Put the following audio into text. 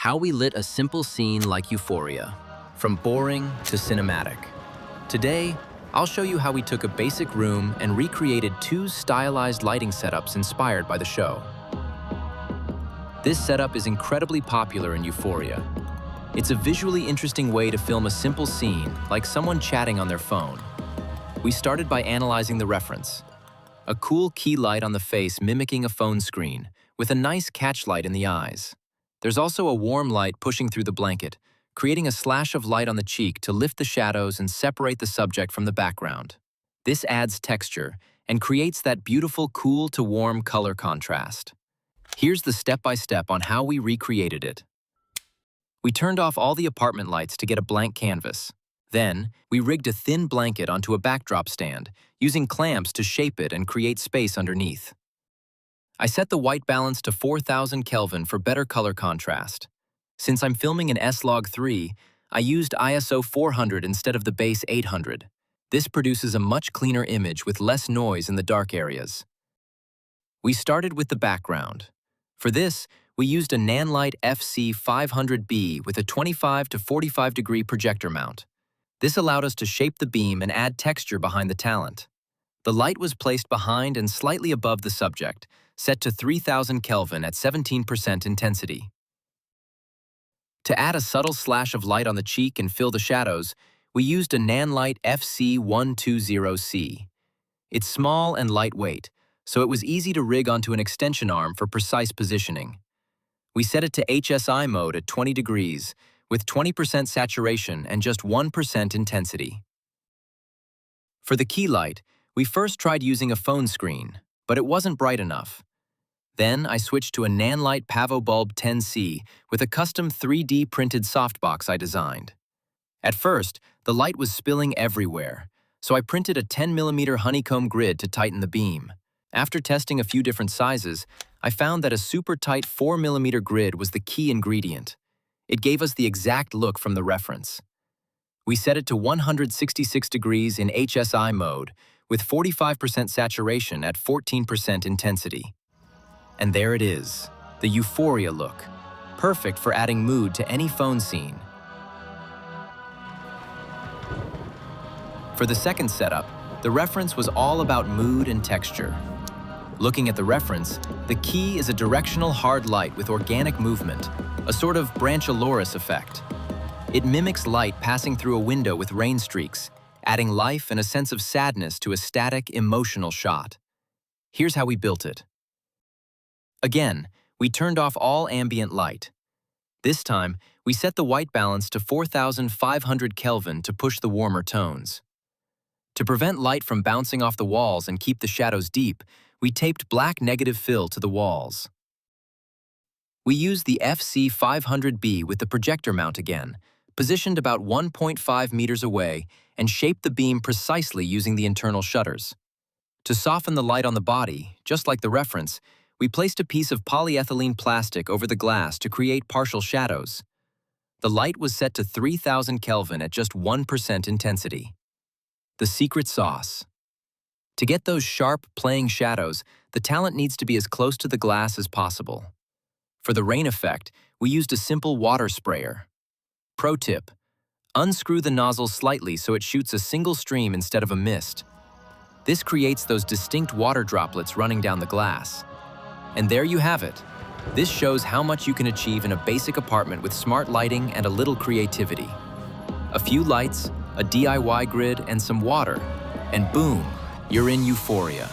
how we lit a simple scene like Euphoria, from boring to cinematic. Today, I'll show you how we took a basic room and recreated two stylized lighting setups inspired by the show. This setup is incredibly popular in Euphoria. It's a visually interesting way to film a simple scene, like someone chatting on their phone. We started by analyzing the reference. A cool key light on the face mimicking a phone screen, with a nice catch light in the eyes. There's also a warm light pushing through the blanket, creating a slash of light on the cheek to lift the shadows and separate the subject from the background. This adds texture and creates that beautiful cool to warm color contrast. Here's the step-by-step on how we recreated it. We turned off all the apartment lights to get a blank canvas. Then, we rigged a thin blanket onto a backdrop stand, using clamps to shape it and create space underneath. I set the white balance to 4000 Kelvin for better color contrast. Since I'm filming in S-Log3, I used ISO 400 instead of the base 800. This produces a much cleaner image with less noise in the dark areas. We started with the background. For this, we used a Nanlite FC500B with a 25 to 45 degree projector mount. This allowed us to shape the beam and add texture behind the talent. The light was placed behind and slightly above the subject, set to 3000 Kelvin at 17% intensity. To add a subtle slash of light on the cheek and fill the shadows, we used a Nanlite FC120C. It's small and lightweight, so it was easy to rig onto an extension arm for precise positioning. We set it to HSI mode at 20 degrees, with 20% saturation and just 1% intensity. For the key light, we first tried using a phone screen, but it wasn't bright enough. Then I switched to a Nanlite PavoBulb 10C with a custom 3D printed softbox I designed. At first, the light was spilling everywhere, so I printed a 10mm honeycomb grid to tighten the beam. After testing a few different sizes, I found that a super tight 4mm grid was the key ingredient. It gave us the exact look from the reference. We set it to 166 degrees in HSI mode, with 45% saturation at 14% intensity. And there it is, the Euphoria look, perfect for adding mood to any phone scene. For the second setup, the reference was all about mood and texture. Looking at the reference, the key is a directional hard light with organic movement, a sort of branchioloris effect. It mimics light passing through a window with rain streaks, adding life and a sense of sadness to a static, emotional shot. Here's how we built it. Again, we turned off all ambient light. This time, we set the white balance to 4500 Kelvin to push the warmer tones. To prevent light from bouncing off the walls and keep the shadows deep, we taped black negative fill to the walls. We used the FC500B with the projector mount again, positioned about 1.5 meters away, and shaped the beam precisely using the internal shutters. To soften the light on the body, just like the reference, we placed a piece of polyethylene plastic over the glass to create partial shadows. The light was set to 3000 Kelvin at just 1% intensity. The secret sauce. To get those sharp, playing shadows, the talent needs to be as close to the glass as possible. For the rain effect, we used a simple water sprayer. Pro tip: unscrew the nozzle slightly so it shoots a single stream instead of a mist. This creates those distinct water droplets running down the glass. And there you have it. This shows how much you can achieve in a basic apartment with smart lighting and a little creativity. A few lights, a DIY grid, and some water, and boom, you're in Euphoria.